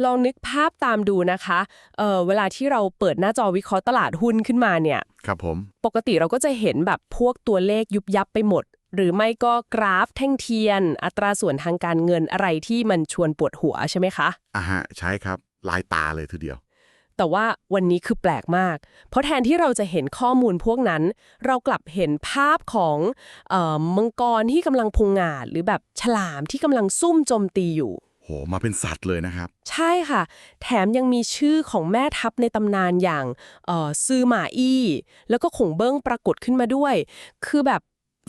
ลองนึกภาพตามดูนะคะเวลาที่เราเปิดหน้าจอวิเคราะห์ตลาดหุ้นขึ้นมาเนี่ยครับผมปกติเราก็จะเห็นแบบพวกตัวเลขยุบยับไปหมด หรือไม่ก็กราฟแท่งเทียน อัตราส่วนทางการเงินอะไรที่มันชวนปวดหัวใช่ไหมคะ ฮะใช่ครับลายตาเลยทีเดียวแต่ว่าวันนี้คือแปลกมาก เพราะแทนที่เราจะเห็นข้อมูลพวกนั้น เรากลับเห็นภาพของมังกรที่กำลังพุงงาดหรือแบบฉลามที่กำลังซุ่มโจมตีอยู่ โหมาเป็นสัตว์เลยนะครับใช่ค่ะ แถมยังมีชื่อของแม่ทัพในตำนานอย่างซือหมาอี้แล้วก็ขงเบิ้งปรากฏขึ้นมาด้วย คือแบบ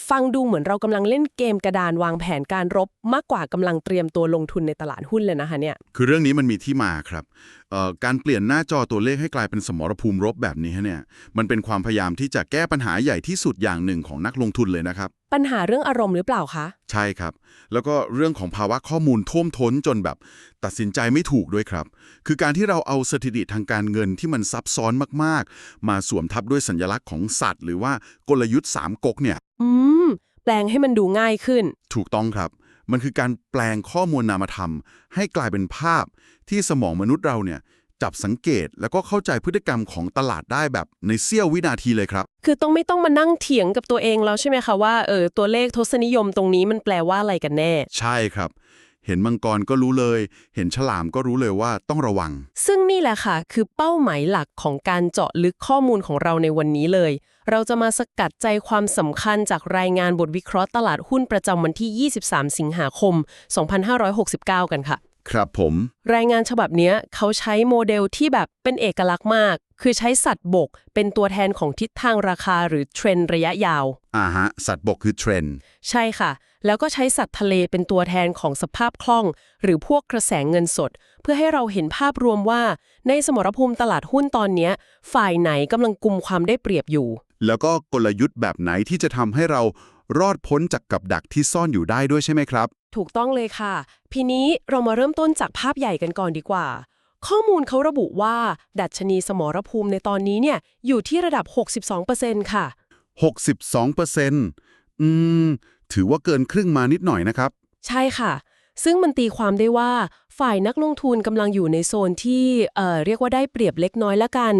ฟังดูเหมือนเรากำลังเล่นเกมกระดานวางแผนการรบมากกว่ากำลังเตรียมตัวลงทุนในตลาดหุ้นเลยนะคะเนี่ยคือเรื่องนี้มันมีที่มาครับการเปลี่ยนหน้าจอตัวเลขให้กลายเป็นสมรภูมิรบแบบนี้เนี่ยมันเป็นความพยายามที่จะแก้ปัญหาใหญ่ที่สุดอย่างหนึ่งของนักลงทุนเลยนะครับปัญหาเรื่องอารมณ์หรือเปล่าคะ ใช่ครับแล้วก็เรื่องของภาวะข้อมูลท่วมท้นจนแบบตัดสินใจไม่ถูกด้วยครับคือการที่เราเอาสถิติทางการเงินที่มันซับซ้อนมากๆมาสวมทับด้วยสัญลักษณ์ของสัตว์หรือว่ากลยุทธ์สามก๊กเนี่ยอืมแปลงให้มันดูง่ายขึ้น ถูกต้องครับมันคือการแปลงข้อมูลนามธรรมให้กลายเป็นภาพที่สมองมนุษย์เราเนี่ยจับสังเกตแล้วก็เข้าใจพฤติกรรมของตลาดได้แบบในเสี้ยววินาทีเลยครับคือไม่ต้องมานั่งเถียงกับตัวเองแล้วใช่ไหมคะว่าตัวเลขทศนิยมตรงนี้มันแปลว่าอะไรกันแน่ ใช่ครับเห็นมังกรก็รู้เลยเห็นฉลามก็รู้เลยว่าต้องระวังซึ่งนี่แหละค่ะคือเป้าหมายหลักของการเจาะลึกข้อมูลของเราในวันนี้เลย เราจะมาสกัดใจความสำคัญจากรายงานบทวิเคราะห์ตลาดหุ้นประจำวันที่ 23 สิงหาคม 2569 กันค่ะ ครับผม รายงานฉบับเนี้ยเขาใช้โมเดลที่แบบเป็นเอกลักษณ์มาก คือใช้สัตว์บกเป็นตัวแทนของทิศทางราคาหรือเทรนด์ระยะยาว ฮะสัตว์บกคือเทรนด์ใช่ค่ะ แล้วก็ใช้สัตว์ทะเลเป็นตัวแทนของสภาพคล่อง หรือพวกกระแสเงินสด เพื่อให้เราเห็นภาพรวมว่าในสมรภูมิตลาดหุ้นตอนเนี้ยฝ่ายไหนกำลังกุมความได้เปรียบอยู่ แล้วก็กลยุทธ์แบบไหนที่จะทำให้เรารอดพ้นจากกับดักที่ซ่อนอยู่ได้ด้วยใช่ไหมครับ ถูกต้องเลยค่ะทีนี้เรามาเริ่มต้นจากภาพใหญ่กันก่อนดีกว่า ข้อมูลเขาระบุว่าดัชนีสมรภูมิในตอนนี้เนี่ยอยู่ที่ระดับ 62%ค่ะ 62%ถือว่าเกินครึ่งมานิดหน่อยนะครับใช่ค่ะ ซึ่งมันตีความได้ว่าฝ่ายนักลงทุนกำลังอยู่ในโซนที่เรียกว่าได้เปรียบเล็กน้อยละกัน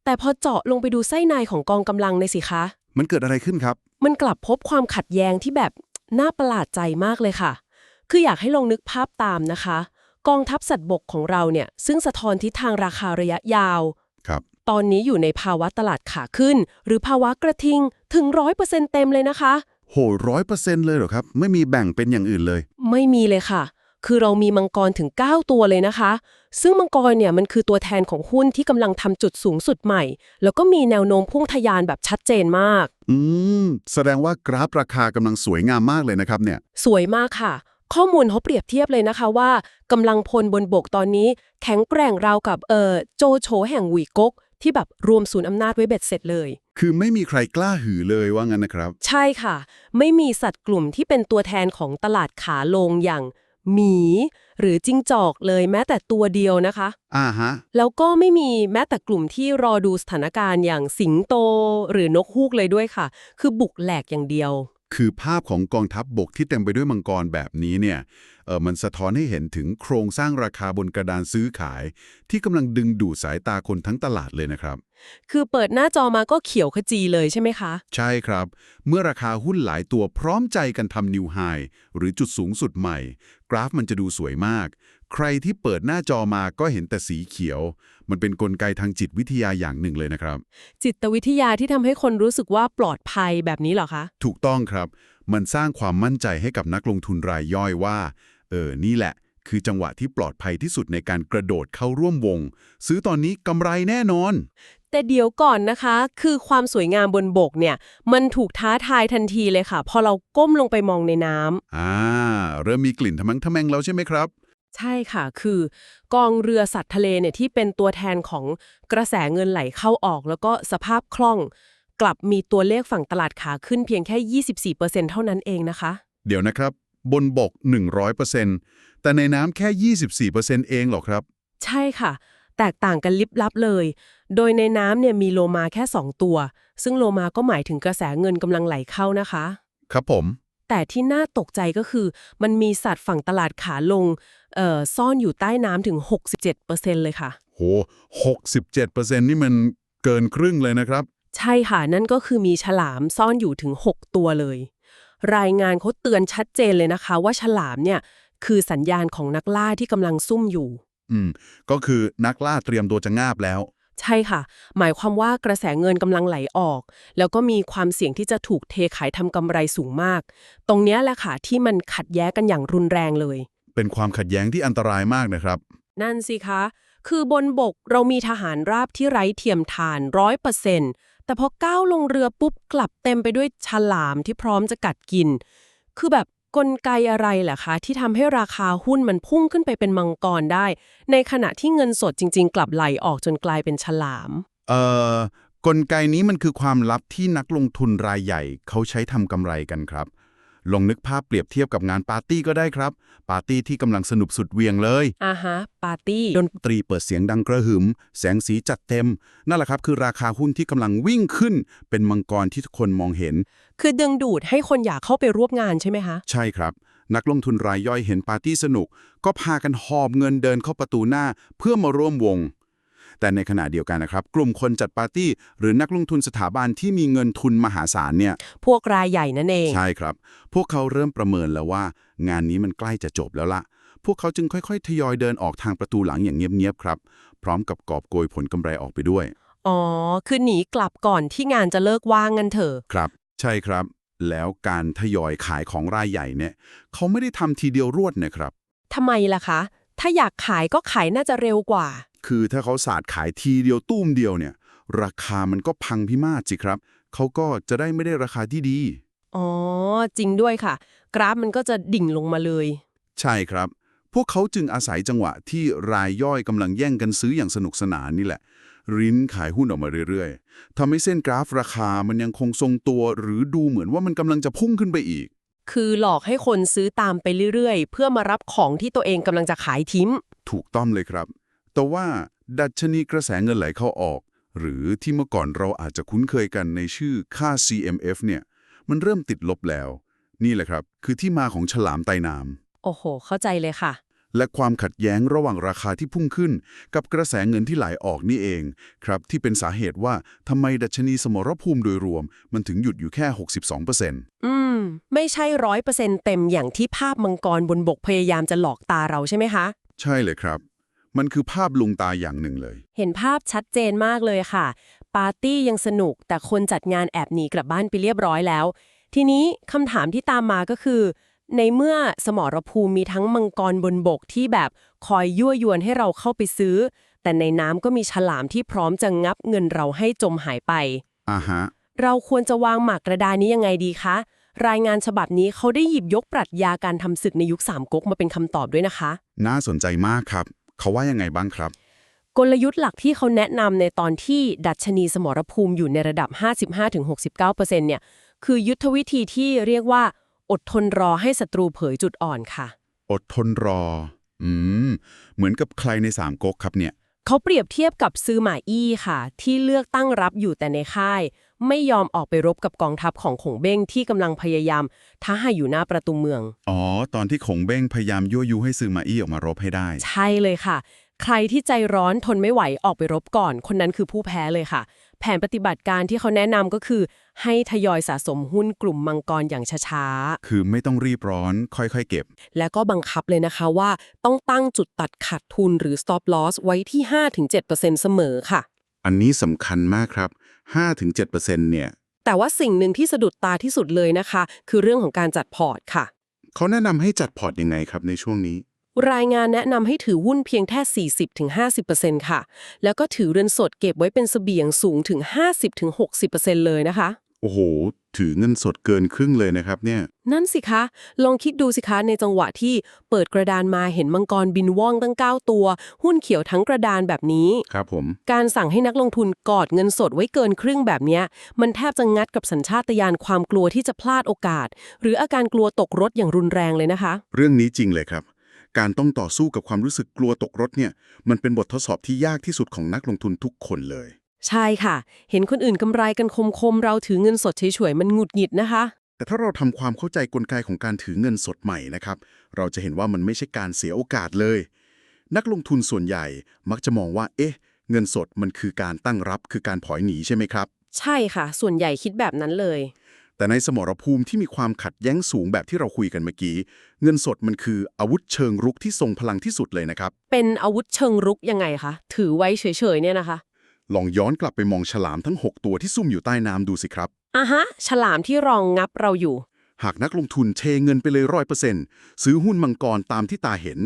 แต่พอเจาะลงไปดูไส้ในของกองกำลังในสิคะ มันเกิดอะไรขึ้นครับมันกลับพบความขัดแย้งที่แบบน่าประหลาดใจมากเลยค่ะ คืออยากให้ลองนึกภาพตามนะคะ กองทัพสัตว์บกของเราเนี่ยซึ่งสะท้อนทิศทางราคาระยะยาวครับตอนนี้อยู่ในภาวะตลาดขาขึ้น หรือภาวะกระทิงถึง 100% เต็มเลยนะคะ โห100%เลยเหรอครับไม่มีแบ่งเป็นอย่างอื่นเลยไม่มีเลยค่ะ คือเรามีมังกรถึง 9 ตัวเลยนะคะ ซึ่งมังกรเนี่ยมันคือตัวแทนของหุ้นที่กำลังทำจุดสูงสุดใหม่ แล้วก็มีแนวโน้มพุ่งทะยานแบบชัดเจนมาก อืแสดงว่ากราฟราคากำลังสวยงามมากเลยนะครับเนี่ยสวยมากค่ะ ข้อมูลเขาเปรียบเทียบเลยนะคะว่ากำลังพลบนบกตอนนี้แข็งแกร่งราวกับโจโฉแห่งหวีก๊กที่แบบรวมศูนย์อำนาจไว้เบ็ดเสร็จเลย คือไม่มีใครกล้าหือเลยว่างั้นนะครับใช่ค่ะ ไม่มีสัตว์กลุ่มที่เป็นตัวแทนของตลาดขาลงอย่างหมีหรือจิ้งจอกเลยแม้แต่ตัวเดียวนะคะ ฮะแล้วก็ไม่มีแม้แต่กลุ่มที่รอดูสถานการณ์อย่างสิงโตหรือนกฮูกเลยด้วยค่ะ คือบุกแหลกอย่างเดียว คือภาพของกองทัพบบกที่เต็มไปด้วยมังกรแบบนี้เนี่ยมันสะท้อนให้เห็นถึงโครงสร้างราคาบนกระดานซื้อขาย ที่กำลังดึงดูดสายตาคนทั้งตลาดเลยนะครับคือเปิดหน้าจอมาก็เขียวขจีเลยใช่ไหมคะ ใช่ครับ เมื่อราคาหุ้นหลายตัวพร้อมใจกันทำนิวไฮหรือจุดสูงสุดใหม่ กราฟมันจะดูสวยมาก ใครที่เปิดหน้าจอมาก็เห็นแต่สีเขียว มันเป็นกลไกทางจิตวิทยาอย่างหนึ่งเลยนะครับจิตวิทยาที่ทำให้คนรู้สึกว่าปลอดภัยแบบนี้เหรอคะ ถูกต้องครับ มันสร้างความมั่นใจให้กับนักลงทุนรายย่อยว่านี่แหละ คือจังหวะที่ปลอดภัยที่สุดในการกระโดดเข้าร่วมวง ซื้อตอนนี้กำไรแน่นอนแต่เดี๋ยวก่อนนะคะ คือความสวยงามบนบกเนี่ย มันถูกท้าทายทันทีเลยค่ะ พอเราก้มลงไปมองในน้เริ่มมีกลิ่นทะมังทะแมงแล้วใช่ไหมครับำ ใช่ค่ะ คือกองเรือสัตว์ทะเลเนี่ยที่เป็นตัวแทนของกระแสเงินไหลเข้าออก แล้วก็สภาพคล่อง กลับมีตัวเลขฝั่งตลาดขาขึ้นเพียงแค่ 24%เท่านั้นเองนะคะ เดี๋ยวนะครับ บนบก 100%แต่ในน้ำแค่ 24%เองเหรอครับใช่ค่ะ แตกต่างกันลิบลับเลย โดยในน้ำเนี่ยมีโลมาแค่ 2 ตัว ซึ่งโลมาก็หมายถึงกระแสเงินกำลังไหลเข้านะคะ ครับผมแต่ที่น่าตกใจก็คือมันมีสัตว์ฝั่งตลาดขาลง ซ่อนอยู่ใต้น้ำถึง 67%เลยค่ะ โห67%นี่มันเกินครึ่งเลยนะครับ ใช่ค่ะ นั่นก็คือมีฉลามซ่อนอยู่ถึง 6 ตัวเลย รายงานเขาเตือนชัดเจนเลยนะคะว่าฉลามเนี่ยคือสัญญาณของนักล่าที่กำลังซุ่มอยู่ ก็คือนักล่าเตรียมตัวจะงาบแล้ว ใช่ค่ะ หมายความว่ากระแสเงินกำลังไหลออก แล้วก็มีความเสี่ยงที่จะถูกเทขายทำกำไรสูงมาก ตรงเนี้ยแหละค่ะที่มันขัดแย้งกันอย่างรุนแรงเลย เป็นความขัดแย้งที่อันตรายมากนะครับ นั่นสิคะ คือบนบกเรามีทหารราบที่ไร้เทียมทาน100%แต่พอก้าวลงเรือปุ๊บกลับเต็มไปด้วยฉลามที่พร้อมจะกัดกิน คือแบบกลไกอะไรแหละคะที่ทำให้ราคาหุ้นมันพุ่งขึ้นไปเป็นมังกรได้ ในขณะที่เงินสดจริงๆ กลับไหลออกจนกลายเป็นฉลาม เอ่อกลไกนี้มันคือความลับที่นักลงทุนรายใหญ่เขาใช้ทำกำไรกันครับ ลองนึกภาพเปรียบเทียบกับงานปาร์ตี้ก็ได้ครับ ปาร์ตี้ที่กำลังสนุกสุดเหวียงเลย ปาร์ตี้ ดนตรีเปิดเสียงดังกระหึ่มแสงสีจัดเต็ม นั่นแหละครับคือราคาหุ้นที่กำลังวิ่งขึ้น เป็นมังกรที่ทุกคนมองเห็น คือดึงดูดให้คนอยากเข้าไปร่วมงานใช่ไหมคะ ใช่ครับ นักลงทุนรายย่อยเห็นปาร์ตี้สนุก ก็พากันหอบเงินเดินเข้าประตูหน้าเพื่อมาร่วมวง แต่ในขณะเดียวกันนะครับ กลุ่มคนจัดปาร์ตี้หรือนักลงทุนสถาบันที่มีเงินทุนมหาศาลเนี่ย พวกรายใหญ่นั่นเอง ใช่ครับ พวกเขาเริ่มประเมินแล้วว่างานนี้มันใกล้จะจบแล้วล่ะ พวกเขาจึงค่อยๆทยอยเดินออกทางประตูหลังอย่างเงียบๆครับ พร้อมกับกอบโกยผลกำไรออกไปด้วย อ๋อ คือหนีกลับก่อนที่งานจะเลิกว่างกันเถอะ ครับ ใช่ครับ แล้วการทยอยขายของรายใหญ่เนี่ยเขาไม่ได้ทำทีเดียวรวดนะครับ ทำไมล่ะคะ ถ้าอยากขายก็ขายน่าจะเร็วกว่า คือถ้าเขาสาดขายทีเดียวตุ้มเดียวเนี่ยราคามันก็พังพินาศสิครับเขาก็จะได้ไม่ได้ราคาที่ดี อ๋อ จริงด้วยค่ะ กราฟมันก็จะดิ่งลงมาเลย ใช่ครับ พวกเขาจึงอาศัยจังหวะที่รายย่อยกำลังแย่งกันซื้ออย่างสนุกสนานนี่แหละ ริ้นขายหุ้นออกมาเรื่อยๆทำให้เส้นกราฟราคามันยังคงทรงตัว หรือดูเหมือนว่ามันกำลังจะพุ่งขึ้นไปอีก คือหลอกให้คนซื้อตามไปเรื่อยๆ เพื่อมารับของที่ตัวเองกำลังจะขายทิ้ง ถูกต้องเลยครับ แต่ว่าดัชนีกระแสเงินไหลเข้าออก หรือที่เมื่อก่อนเราอาจจะคุ้นเคยกันในชื่อค่า CMF เนี่ยมันเริ่มติดลบแล้ว นี่แหละครับคือที่มาของฉลามไตน้ำ โอ้โห เข้าใจเลยค่ะ และความขัดแย้งระหว่างราคาที่พุ่งขึ้น กับกระแสเงินที่ไหลออกนี่เองครับที่เป็นสาเหตุว่าทำไมดัชนีสมรภูมิโดยรวม มันถึงหยุดอยู่แค่ 62% ไม่ใช่100%เต็มอย่างที่ภาพมังกรบนบกพยายามจะหลอกตาเราใช่ไหมคะ ใช่เลยครับ มันคือภาพลวงตาอย่างหนึ่งเลย เห็นภาพชัดเจนมากเลยค่ะ ปาร์ตี้ยังสนุกแต่คนจัดงานแอบหนีกลับบ้านไปเรียบร้อยแล้ว ทีนี้คำถามที่ตามมาก็คือ ในเมื่อสมรภูมิมีทั้งมังกรบนบกที่แบบคอยยั่วยวนให้เราเข้าไปซื้อ แต่ในน้ำก็มีฉลามที่พร้อมจะงับเงินเราให้จมหายไป ฮะ เราควรจะวางหมากกระดานนี้ยังไงดีคะ รายงานฉบับนี้เขาได้หยิบยกปรัชญาการทำศึกในยุคสามก๊กมาเป็นคำตอบด้วยนะคะ น่าสนใจมากครับ เขาว่ายังไงบ้างครับ กลยุทธ์หลักที่เขาแนะนำในตอนที่ดัชนีสมรภูมิอยู่ในระดับ 55-69% เนี่ย คือยุทธวิธีที่เรียกว่าอดทนรอให้ศัตรูเผยจุดอ่อนค่ะ อดทนรอ เหมือนกับใครในสามก๊กครับเนี่ย เขาเปรียบเทียบกับซือหมาอี้ค่ะ ที่เลือกตั้งรับอยู่แต่ในค่าย ไม่ยอมออกไปรบกับกองทัพของขงเบ้งที่กำลังพยายามท้าให้อยู่หน้าประตูเมือง อ๋อ ตอนที่ขงเบ้งพยายามยั่วยุให้ซือมาอี้ออกมารบให้ได้ ใช่เลยค่ะ ใครที่ใจร้อนทนไม่ไหวออกไปรบก่อน คนนั้นคือผู้แพ้เลยค่ะ แผนปฏิบัติการที่เขาแนะนำก็คือ ให้ทยอยสะสมหุ้นกลุ่มมังกรอย่างช้า คือไม่ต้องรีบร้อน ค่อยๆเก็บ ๆ และก็บังคับเลยนะคะว่าต้องตั้งจุดตัดขาดทุนหรือ stop loss ไว้ที่ 5-7% เสมอค่ะ อันนี้สำคัญมากครับ 5-7% เนี่ย แต่ว่าสิ่งหนึ่งที่สะดุดตาที่สุดเลยนะคะ คือเรื่องของการจัดพอร์ตค่ะ เขาแนะนำให้จัดพอร์ตยังไงครับในช่วงนี้ รายงานแนะนำให้ถือหุ้นเพียงแค่ 40-50% ค่ะ แล้วก็ถือเงินสดเก็บไว้เป็นเสบียงสูงถึง 50-60% เลยนะคะ โอ้โห ถือเงินสดเกินครึ่งเลยนะครับเนี่ย นั่นสิคะ ลองคิดดูสิคะในจังหวะที่เปิดกระดานมาเห็นมังกรบินว่องตั้ง 9 ตัว หุ้นเขียวทั้งกระดานแบบนี้ ครับผม การสั่งให้นักลงทุนกอดเงินสดไว้เกินครึ่งแบบเนี้ยมันแทบจะงัดกับสัญชาตญาณความกลัวที่จะพลาดโอกาส หรืออาการกลัวตกรถอย่างรุนแรงเลยนะคะ เรื่องนี้จริงเลยครับ การต้องต่อสู้กับความรู้สึกกลัวตกรถเนี่ย มันเป็นบททดสอบที่ยากที่สุดของนักลงทุนทุกคนเลย ใช่ค่ะ เห็นคนอื่นกำไรกันคมๆเราถือเงินสดเฉยๆมันหงุดหงิดนะคะ แต่ถ้าเราทำความเข้าใจกลไกของการถือเงินสดใหม่นะครับเราจะเห็นว่ามันไม่ใช่การเสียโอกาสเลยนักลงทุนส่วนใหญ่มักจะมองว่าเงินสดมันคือการตั้งรับคือการถอยหนีใช่ไหมครับใช่ค่ะส่วนใหญ่คิดแบบนั้นเลย แต่ในสมรภูมิที่มีความขัดแย้งสูงแบบที่เราคุยกันเมื่อกี้เงินสดมันคืออาวุธเชิงรุกที่ทรงพลังที่สุดเลยนะครับ เป็นอาวุธเชิงรุกยังไงคะถือไว้เฉยๆเนี่ยนะคะลองย้อนกลับไปมองฉลามทั้ง 6 ตัวที่ซุ่มอยู่ใต้น้ำดูสิครับ อ่ะฮะฉลามที่รองงับเราอยู่ หากนักลงทุนเทเงินไปเลย100%ซื้อหุ้นมังกรตามที่ตาเห็น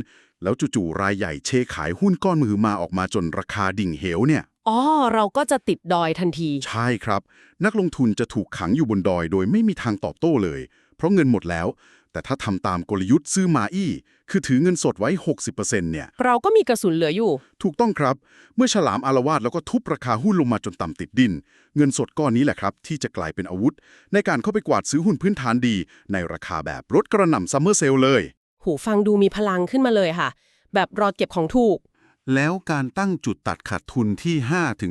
แล้วจู่ๆรายใหญ่เชขายหุ้นก้อนมือมาออกมาจนราคาดิ่งเหวเนี่ย อ๋อเราก็จะติดดอยทันที ใช่ครับ นักลงทุนจะถูกขังอยู่บนดอยโดยไม่มีทางตอบโต้เลย เพราะเงินหมดแล้ว แต่ถ้าทำตามกลยุทธ์ซื้อมาอี้คือถือเงินสดไว้ 60%เนี่ยเราก็มีกระสุนเหลืออยู่ ถูกต้องครับ เมื่อฉลามอาละวาดแล้วก็ทุบราคาหุ้นลงมาจนต่ำติดดิน เงินสดก้อนนี้แหละครับที่จะกลายเป็นอาวุธ ในการเข้าไปกวาดซื้อหุ้นพื้นฐานดี ในราคาแบบลดกระหน่ำซัมเมอร์เซลเลย หูฟังดูมีพลังขึ้นมาเลยค่ะ แบบรอเก็บของถูก แล้วการตั้งจุดตัดขาดทุนที่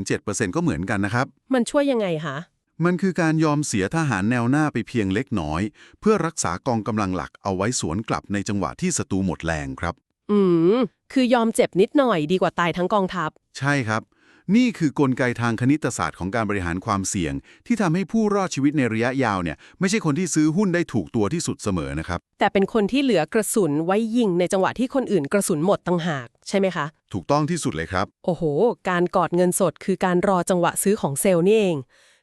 5-7% ก็เหมือนกันนะครับ มันช่วยยังไงคะ มันคือการยอมเสียทหารแนวหน้าไปเพียงเล็กน้อย เพื่อรักษากองกำลังหลักเอาไว้สวนกลับในจังหวะที่ศัตรูหมดแรงครับ อืมคือยอมเจ็บนิดหน่อยดีกว่าตายทั้งกองทัพ ใช่ครับ นี่คือกลไกทางคณิตศาสตร์ของการบริหารความเสี่ยง ที่ทำให้ผู้รอดชีวิตในระยะยาวเนี่ยไม่ใช่คนที่ซื้อหุ้นได้ถูกตัวที่สุดเสมอนะครับ แต่เป็นคนที่เหลือกระสุนไว้ยิงในจังหวะที่คนอื่นกระสุนหมดต่างหากใช่ไหมคะ ถูกต้องที่สุดเลยครับ โอ้โห การกอดเงินสดคือการรอจังหวะซื้อของเซลล์นี่เอง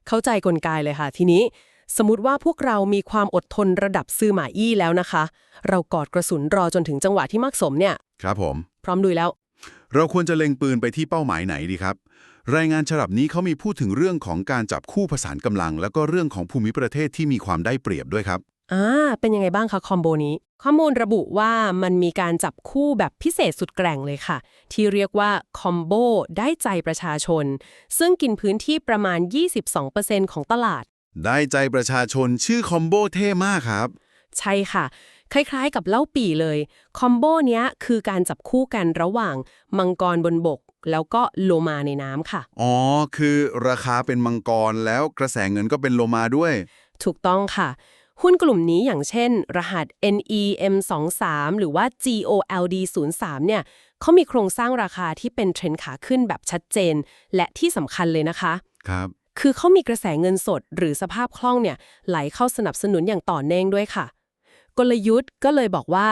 เข้าใจกลไกเลยค่ะทีนี้ สมมติว่าพวกเรามีความอดทนระดับซื้อหมาอี้แล้วนะคะ เรากอดกระสุนรอจนถึงจังหวะที่เหมาะสมเนี่ย ครับผม พร้อมลุยแล้ว เราควรจะเล็งปืนไปที่เป้าหมายไหนดีครับ รายงานฉบับนี้เขามีพูดถึงเรื่องของการจับคู่ผสานกำลัง แล้วก็เรื่องของภูมิประเทศที่มีความได้เปรียบด้วยครับ เป็นยังไงบ้างคะคอมโบนี้ ข้อมูลระบุว่ามันมีการจับคู่แบบพิเศษสุดแกร่งเลยค่ะ ที่เรียกว่าคอมโบได้ใจประชาชน ซึ่งกินพื้นที่ประมาณ 22% ของตลาด ได้ใจประชาชนชื่อคอมโบเท่มากครับ ใช่ค่ะ คล้ายๆกับเล่าปี่เลย คอมโบเนี้ยคือการจับคู่กันระหว่างมังกรบนบก แล้วก็โลมาในน้ำค่ะ อ๋อ คือราคาเป็นมังกรแล้วกระแสเงินก็เป็นโลมาด้วย ถูกต้องค่ะ หุ้นกลุ่มนี้อย่างเช่น รหัส NEM23 หรือว่า GOLD03 เนี่ยเขามีโครงสร้างราคาที่เป็นเทรนด์ขาขึ้นแบบชัดเจน และที่สำคัญเลยนะคะ ครับ คือเขามีกระแสเงินสดหรือสภาพคล่องเนี่ยไหลเข้าสนับสนุนอย่างต่อเนื่องด้วยค่ะ กลยุทธ์ก็เลยบอกว่า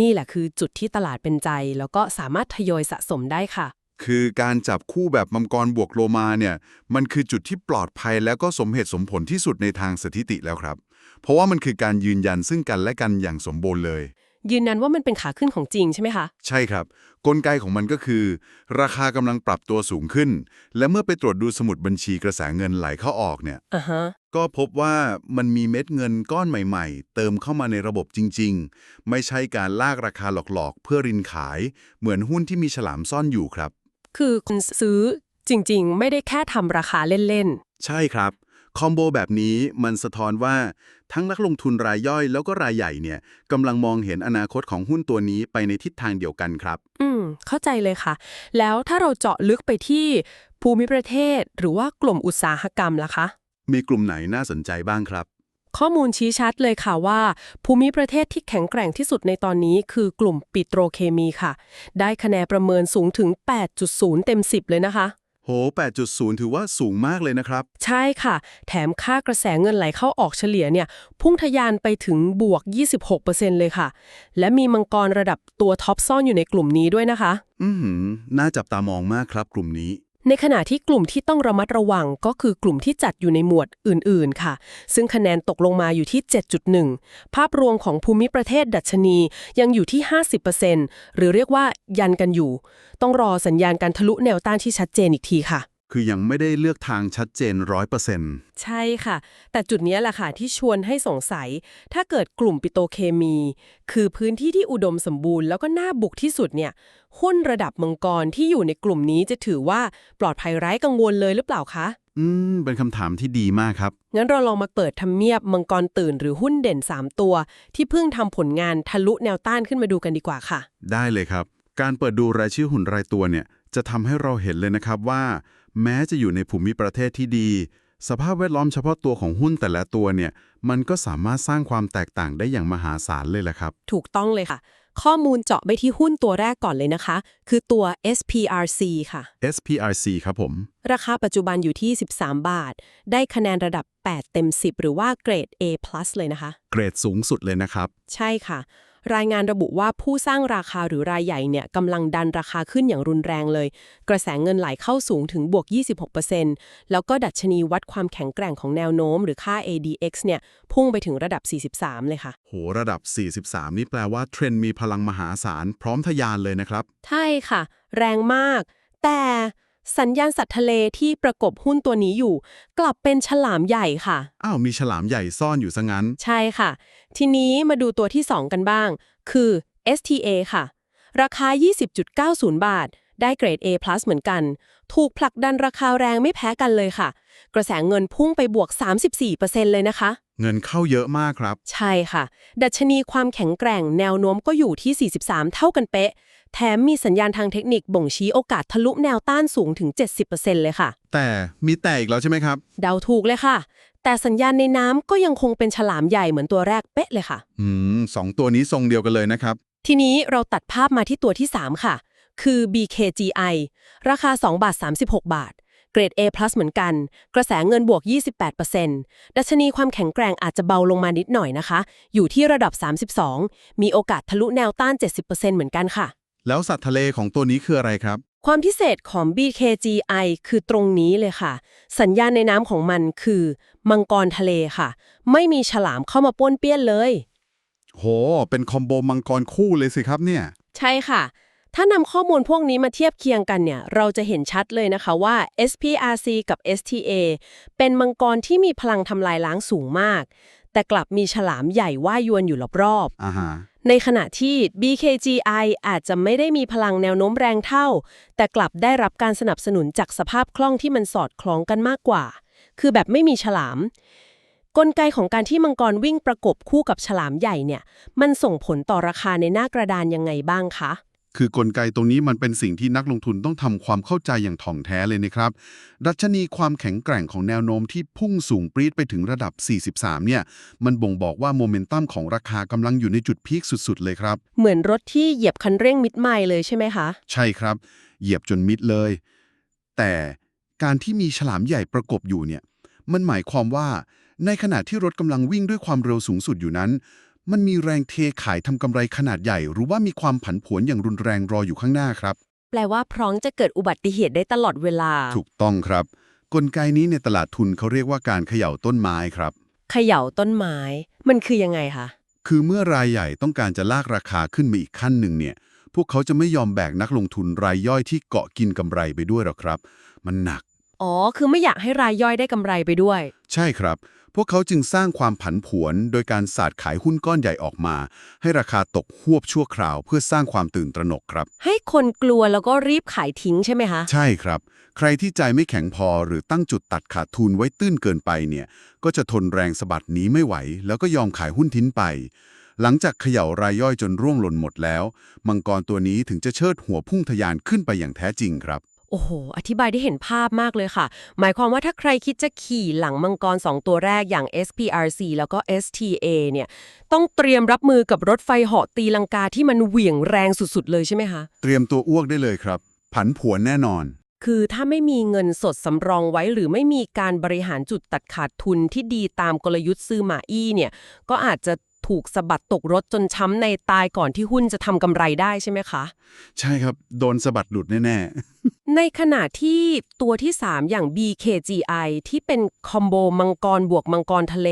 นี่แหละคือจุดที่ตลาดเป็นใจ แล้วก็สามารถทยอยสะสมได้ค่ะ คือการจับคู่แบบมังกรบวกโลมาเนี่ยมันคือจุดที่ปลอดภัยแล้วก็สมเหตุสมผลที่สุดในทางสถิติแล้วครับ เพราะว่ามันคือการยืนยันซึ่งกันและกันอย่างสมบูรณ์เลย ยืนยันว่ามันเป็นขาขึ้นของจริงใช่ไหมคะ ใช่ครับ กลไกของมันก็คือ ราคากำลังปรับตัวสูงขึ้น และเมื่อไปตรวจดูสมุดบัญชีกระแสเงินไหลเข้าออกเนี่ย อ่าฮะ ก็พบว่ามันมีเม็ดเงินก้อนใหม่ๆ เติมเข้ามาในระบบจริงๆ ไม่ใช่การลากราคาหลอกๆ เพื่อรินขาย เหมือนหุ้นที่มีฉลามซ่อนอยู่ครับ คือคุณซื้อจริงๆ ไม่ได้แค่ทำราคาเล่น ใช่ครับ คอมโบแบบนี้มันสะท้อนว่าทั้งนักลงทุนรายย่อยแล้วก็รายใหญ่เนี่ยกำลังมองเห็นอนาคตของหุ้นตัวนี้ไปในทิศทางเดียวกันครับ เข้าใจเลยค่ะ แล้วถ้าเราเจาะลึกไปที่ภูมิประเทศหรือว่ากลุ่มอุตสาหกรรมล่ะคะ มีกลุ่มไหนน่าสนใจบ้างครับ ข้อมูลชี้ชัดเลยค่ะว่า ภูมิประเทศที่แข็งแกร่งที่สุดในตอนนี้คือกลุ่มปิโตรเคมีค่ะ ได้คะแนนประเมินสูงถึง 8.0 เต็ม 10 เลยนะคะ โห 8.0 ถือว่าสูงมากเลยนะครับ ใช่ค่ะ แถมค่ากระแสเงินไหลเข้าออกเฉลี่ยเนี่ยพุ่งทะยานไปถึงบวก 26% เลยค่ะ และมีมังกรระดับตัวท็อปซ่อนอยู่ในกลุ่มนี้ด้วยนะคะ น่าจับตามองมากครับกลุ่มนี้ ในขณะที่กลุ่มที่ต้องระมัดระวังก็คือกลุ่มที่จัดอยู่ในหมวดอื่นๆ ค่ะ ซึ่งคะแนนตกลงมาอยู่ที่ 7.1 ภาพรวมของภูมิประเทศดัชนียังอยู่ที่ 50% หรือเรียกว่ายันกันอยู่ ต้องรอสัญญาณการทะลุแนวต้านที่ชัดเจนอีกทีค่ะ คือยังไม่ได้เลือกทางชัดเจน 100% ใช่ค่ะ แต่จุดนี้แหละค่ะที่ชวนให้สงสัย ถ้าเกิดกลุ่มปิโตรเคมี คือพื้นที่ที่อุดมสมบูรณ์แล้วก็น่าบุกที่สุดเนี่ย หุ้นระดับมังกรที่อยู่ในกลุ่มนี้จะถือว่าปลอดภัยไร้กังวลเลยหรือเปล่าคะ เป็นคำถามที่ดีมากครับ งั้นเราลองมาเปิดทำเนียบมังกรตื่นหรือหุ้นเด่น 3 ตัว ที่เพิ่งทำผลงานทะลุแนวต้านขึ้นมาดูกันดีกว่าค่ะ ได้เลยครับ การเปิดดูรายชื่อหุ้นรายตัวเนี่ยจะทำให้เราเห็นเลยนะครับว่า แม้จะอยู่ในภูมิประเทศที่ดี สภาพแวดล้อมเฉพาะตัวของหุ้นแต่ละตัวเนี่ยมันก็สามารถสร้างความแตกต่างได้อย่างมหาศาลเลยแหละครับ ถูกต้องเลยค่ะ ข้อมูลเจาะไปที่หุ้นตัวแรกก่อนเลยนะคะ คือตัว SPRC ค่ะ SPRC ครับผม ราคาปัจจุบันอยู่ที่ 13 บาท ได้คะแนนระดับ 8 เต็ม 10 หรือว่าเกรด A+ เลยนะคะ เกรดสูงสุดเลยนะครับ ใช่ค่ะ รายงานระบุว่าผู้สร้างราคาหรือรายใหญ่เนี่ยกำลังดันราคาขึ้นอย่างรุนแรงเลย กระแสเงินไหลเข้าสูงถึงบวก 26% แล้วก็ดัชนีวัดความแข็งแกร่งของแนวโน้มหรือค่า ADX เนี่ยพุ่งไปถึงระดับ 43 เลยค่ะ โหระดับ 43 นี่แปลว่าเทรนด์มีพลังมหาศาลพร้อมทะยานเลยนะครับ ใช่ค่ะ แรงมาก แต่สัญญาณสัตว์ทะเลที่ประกบหุ้นตัวนี้อยู่ กลับเป็นฉลามใหญ่ค่ะ อ้าวมีฉลามใหญ่ซ่อนอยู่ซะงั้น ใช่ค่ะ ทีนี้มาดูตัวที่ 2 กันบ้าง คือ STA ค่ะ ราคา 20.90 บาท ได้เกรด A+ เหมือนกัน ถูกผลักดันราคาแรงไม่แพ้กันเลยค่ะ กระแสเงินพุ่งไปบวก 34% เลยนะคะ เงินเข้าเยอะมากครับ ใช่ค่ะ ดัชนีความแข็งแกร่งแนวโน้มก็อยู่ที่ 43 เท่ากันเป๊ะ แถมมีสัญญาณทางเทคนิคบ่งชี้โอกาสทะลุแนวต้านสูงถึง 70% เลยค่ะ แต่มีแต่อีกแล้วใช่ไหมครับ เดาถูกเลยค่ะ แต่สัญญาณในน้ำก็ยังคงเป็นฉลามใหญ่เหมือนตัวแรกเป๊ะเลยค่ะ สองตัวนี้ทรงเดียวกันเลยนะครับ ทีนี้เราตัดภาพมาที่ตัวที่ 3 ค่ะ คือ BKGI ราคา 2.36 บาท เกรด A+ เหมือนกัน กระแสเงินบวก 28%ดัชนีความแข็งแกร่งอาจจะเบาลงมานิดหน่อยนะคะ อยู่ที่ระดับ 32 มีโอกาสทะลุแนวต้าน 70% เหมือนกันค่ะ แล้วสัตว์ทะเลของตัวนี้คืออะไรครับ ความพิเศษของ BKGI คือตรงนี้เลยค่ะ สัญญาณในน้ำของมันคือ มังกรทะเลค่ะ ไม่มีฉลามเข้ามาป้วนเปี้ยนเลย โห เป็นคอมโบมังกรคู่เลยสิครับเนี่ย ใช่ค่ะ ถ้านำข้อมูลพวกนี้มาเทียบเคียงกันเนี่ย เราจะเห็นชัดเลยนะคะว่า SPRC กับ STA เป็นมังกรที่มีพลังทำลายล้างสูงมาก แต่กลับมีฉลามใหญ่ว่ายยวนอยู่รอบ อ่าฮะ ๆ ในขณะที่ BKGI อาจจะไม่ได้มีพลังแนวโน้มแรงเท่า แต่กลับได้รับการสนับสนุนจากสภาพคล่องที่มันสอดคล้องกันมากกว่า คือแบบไม่มีฉลาม กลไกของการที่มังกรวิ่งประกบคู่กับฉลามใหญ่เนี่ย มันส่งผลต่อราคาในหน้ากระดานยังไงบ้างคะ คือกลไกตรงนี้มันเป็นสิ่งที่นักลงทุนต้องทำความเข้าใจอย่างถ่องแท้เลยนะครับ ดัชนีความแข็งแกร่งของแนวโน้มที่พุ่งสูงปรี๊ดไปถึงระดับ 43 เนี่ย มันบ่งบอกว่าโมเมนตัมของราคากำลังอยู่ในจุดพีคสุดๆ เลยครับ เหมือนรถที่เหยียบคันเร่งมิดไมล์เลยใช่ไหมคะ ใช่ครับ เหยียบจนมิดเลย แต่การที่มีฉลามใหญ่ประกบอยู่เนี่ย มันหมายความว่าในขณะที่รถกำลังวิ่งด้วยความเร็วสูงสุดอยู่นั้น มันมีแรงเทขายทำกำไรขนาดใหญ่ หรือว่ามีความผันผวนอย่างรุนแรงรออยู่ข้างหน้าครับ แปลว่าพร้อมจะเกิดอุบัติเหตุได้ตลอดเวลา ถูกต้องครับ กลไกนี้ในตลาดทุนเขาเรียกว่าการเขย่าต้นไม้ครับ เขย่าต้นไม้ มันคือยังไงคะ คือเมื่อรายใหญ่ต้องการจะลากราคาขึ้นมาอีกขั้นหนึ่งเนี่ย พวกเขาจะไม่ยอมแบกนักลงทุนรายย่อยที่เกาะกินกำไรไปด้วยหรอกครับ มันหนัก อ๋อ คือไม่อยากให้รายย่อยได้กำไรไปด้วย ใช่ครับ พวกเขาจึงสร้างความผันผวนโดยการสาดขายหุ้นก้อนใหญ่ออกมา ให้ราคาตกหวบชั่วคราวเพื่อสร้างความตื่นตระหนกครับ ให้คนกลัวแล้วก็รีบขายทิ้งใช่ไหมคะ ใช่ครับ ใครที่ใจไม่แข็งพอหรือตั้งจุดตัดขาดทุนไว้ตื้นเกินไปเนี่ยก็จะทนแรงสะบัดหนีไม่ไหว แล้วก็ยอมขายหุ้นทิ้งไป หลังจากเขย่ารายย่อยจนร่วงหล่นหมดแล้ว มังกรตัวนี้ถึงจะเชิดหัวพุ่งทะยานขึ้นไปอย่างแท้จริงครับ โอ้โห อธิบายได้เห็นภาพมากเลยค่ะ หมายความว่าถ้าใครคิดจะขี่หลังมังกร2ตัวแรกอย่าง SPRC แล้วก็ STA เนี่ย ต้องเตรียมรับมือกับรถไฟเหาะตีลังกาที่มันเหวี่ยงแรงสุดๆเลยใช่ไหมคะ เตรียมตัวอ้วกได้เลยครับ ผันผวนแน่นอน คือถ้าไม่มีเงินสดสำรองไว้หรือไม่มีการบริหารจุดตัดขาดทุนที่ดีตามกลยุทธ์ซื้อหมาอี้เนี่ย ก็อาจจะถูกสะบัดตกรถจนช้ำในตายก่อนที่หุ้นจะทำกำไรได้ใช่ไหมคะ ใช่ครับ โดนสะบัดหลุดแน่ ในขณะที่ตัวที่ 3 อย่าง BKGI ที่เป็นคอมโบมังกรบวกมังกรทะเล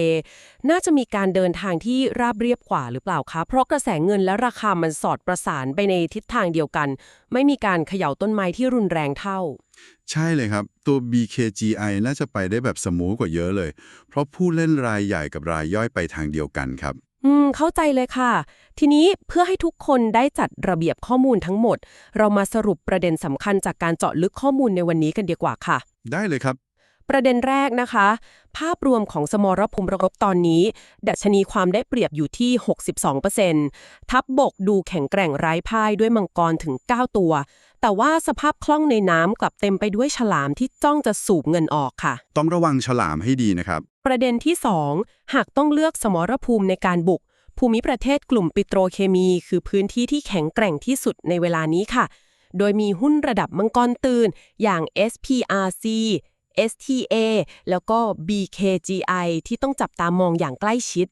น่าจะมีการเดินทางที่ราบเรียบกว่าหรือเปล่าคะ เพราะกระแสเงินและราคามันสอดประสานไปในทิศทางเดียวกัน ไม่มีการเขย่าต้นไม้ที่รุนแรงเท่า ๆ ใช่เลยครับ ตัว BKGI น่าจะไปได้แบบสมูทกว่าเยอะเลย เพราะผู้เล่นรายใหญ่กับรายย่อยไปทางเดียวกันครับ เข้าใจเลยค่ะ ทีนี้เพื่อให้ทุกคนได้จัดระเบียบข้อมูลทั้งหมด เรามาสรุปประเด็นสำคัญจากการเจาะลึกข้อมูลในวันนี้กันดีกว่าค่ะ ได้เลยครับ ประเด็นแรกนะคะ ภาพรวมของสมรภูมิรบตอนนี้ ดัชนีความได้เปรียบอยู่ที่ 62%ทัพบกดูแข็งแกร่งไร้พ่ายด้วยมังกรถึง 9 ตัว แต่ว่าสภาพคล่องในน้ำกลับเต็มไปด้วยฉลามที่จ้องจะสูบเงินออกค่ะ ต้องระวังฉลามให้ดีนะครับ ประเด็นที่ 2 หากต้องเลือกสมรภูมิในการบุก ภูมิประเทศกลุ่มปิโตรเคมี คือพื้นที่ที่แข็งแกร่งที่สุดในเวลานี้ค่ะ โดยมีหุ้นระดับมังกรตื่นอย่าง SPRC STA แล้วก็ BKGI ที่ต้องจับตามองอย่างใกล้ชิด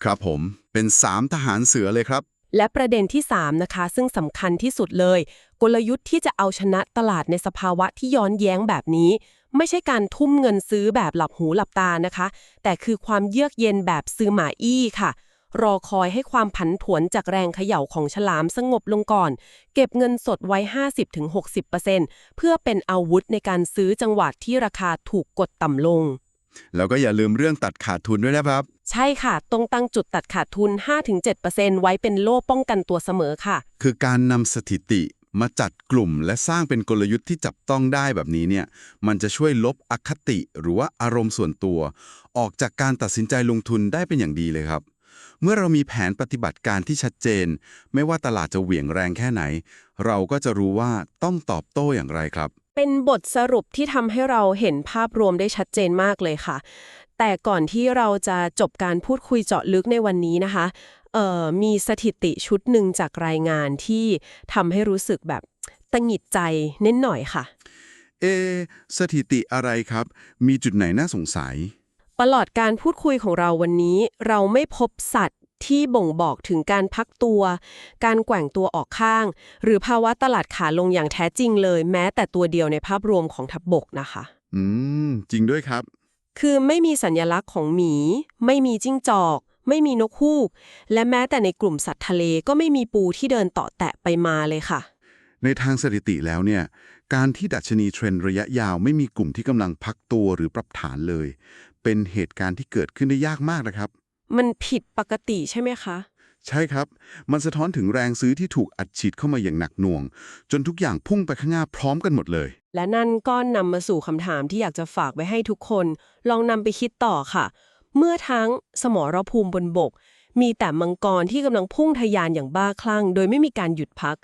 ครับผม เป็น3ทหารเสือเลยครับ และประเด็นที่ 3 นะคะ ซึ่งสำคัญที่สุดเลย กลยุทธ์ที่จะเอาชนะตลาดในสภาวะที่ย้อนแย้งแบบนี้ ไม่ใช่การทุ่มเงินซื้อแบบหลับหูหลับตานะคะ แต่คือความเยือกเย็นแบบซื้อหมาอี้ค่ะ รอคอยให้ความผันผวนจากแรงเขย่าของฉลามสงบลงก่อน เก็บเงินสดไว้ 50-60% เพื่อเป็นอาวุธในการซื้อจังหวะที่ราคาถูกกดต่ำลง แล้วก็อย่าลืมเรื่องตัดขาดทุนด้วยนะครับ ใช่ค่ะต้องตั้งจุดตัดขาดทุน 5-7% ไว้เป็นโล่ป้องกันตัวเสมอค่ะ คือการนำสถิติมาจัดกลุ่มและสร้างเป็นกลยุทธ์ที่จับต้องได้แบบนี้เนี่ย มันจะช่วยลบอคติหรือว่าอารมณ์ส่วนตัว ออกจากการตัดสินใจลงทุนได้เป็นอย่างดีเลยครับ เมื่อเรามีแผนปฏิบัติการที่ชัดเจน ไม่ว่าตลาดจะเหวี่ยงแรงแค่ไหน เราก็จะรู้ว่าต้องตอบโต้อย่างไรครับ เป็นบทสรุปที่ทำให้เราเห็นภาพรวมได้ชัดเจนมากเลยค่ะ แต่ก่อนที่เราจะจบการพูดคุยเจาะลึกในวันนี้นะคะมีสถิติชุดหนึ่งจากรายงานที่ทำให้รู้สึกแบบตังหงิดใจนิดหน่อยค่ะ เอะสถิติอะไรครับ มีจุดไหนน่าสงสัย ตลอดการพูดคุยของเราวันนี้ เราไม่พบสัตว์ที่บ่งบอกถึงการพักตัว การแกว่งตัวออกข้าง หรือภาวะตลาดขาลงอย่างแท้จริงเลย แม้แต่ตัวเดียวในภาพรวมของทัพบกนะคะ จริงด้วยครับ คือไม่มีสัญลักษณ์ของหมี ไม่มีจิ้งจอก ไม่มีนกฮูก และแม้แต่ในกลุ่มสัตว์ทะเลก็ไม่มีปูที่เดินเตาะแตะไปมาเลยค่ะ ในทางสถิติแล้วเนี่ย การที่ดัชนีเทรนด์ระยะยาวไม่มีกลุ่มที่กำลังพักตัวหรือปรับฐานเลย เป็นเหตุการณ์ที่เกิดขึ้นได้ยากมากนะครับ มันผิดปกติใช่ไหมคะ ใช่ครับ มันสะท้อนถึงแรงซื้อที่ถูกอัดฉีดเข้ามาอย่างหนักหน่วง จนทุกอย่างพุ่งไปข้างหน้าพร้อมกันหมดเลย และนั่นก็นำมาสู่คำถามที่อยากจะฝากไว้ให้ทุกคน ลองนำไปคิดต่อค่ะ เมื่อทั้งสมรภูมิบนบก มีแต่มังกรที่กำลังพุ่งทะยานอย่างบ้าคลั่งโดยไม่มีการหยุดพัก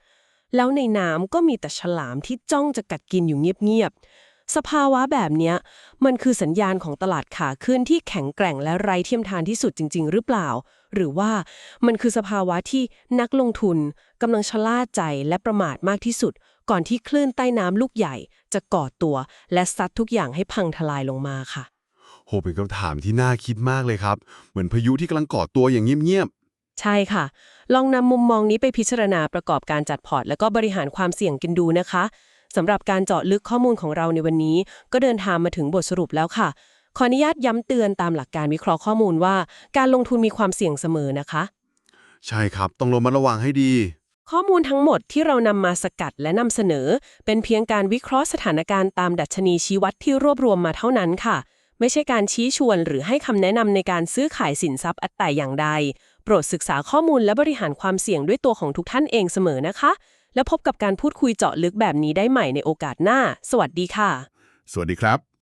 แล้วในน้ำก็มีแต่ฉลามที่จ้องจะกัดกินอยู่เงียบๆ สภาวะแบบเนี้ยมันคือสัญญาณของตลาดขาขึ้นที่แข็งแกร่งและไร้เทียมทานที่สุดจริงๆ หรือเปล่า หรือว่ามันคือสภาวะที่นักลงทุนกำลังชะล่าใจและประมาทมากที่สุด ก่อนที่คลื่นใต้น้ำลูกใหญ่จะก่อตัว และซัดทุกอย่างให้พังทลายลงมาค่ะ โหเป็นคำถามที่น่าคิดมากเลยครับ เหมือนพายุที่กำลังก่อตัวอย่างเงียบ ใช่ค่ะ ลองนำมุมมองนี้ไปพิจารณาประกอบการจัดพอร์ตและก็บริหารความเสี่ยงกันดูนะคะสำหรับการเจาะลึกข้อมูลของเราในวันนี้ ก็เดินทางมาถึงบทสรุปแล้วค่ะ ขออนุญาตย้ำเตือนตามหลักการวิเคราะห์ข้อมูลว่า การลงทุนมีความเสี่ยงเสมอนะคะ ๆ ใช่ครับ ต้องระมัดระวังให้ดี ข้อมูลทั้งหมดที่เรานำมาสกัดและนำเสนอ เป็นเพียงการวิเคราะห์สถานการณ์ตามดัชนีชี้วัดที่รวบรวมมาเท่านั้นค่ะ ไม่ใช่การชี้ชวนหรือให้คำแนะนำในการซื้อขายสินทรัพย์อัตแต่อย่างใด โปรดศึกษาข้อมูลและบริหารความเสี่ยงด้วยตัวของทุกท่านเองเสมอนะคะ แล้วพบกับการพูดคุยเจาะลึกแบบนี้ได้ใหม่ในโอกาสหน้า สวัสดีค่ะ สวัสดีครับ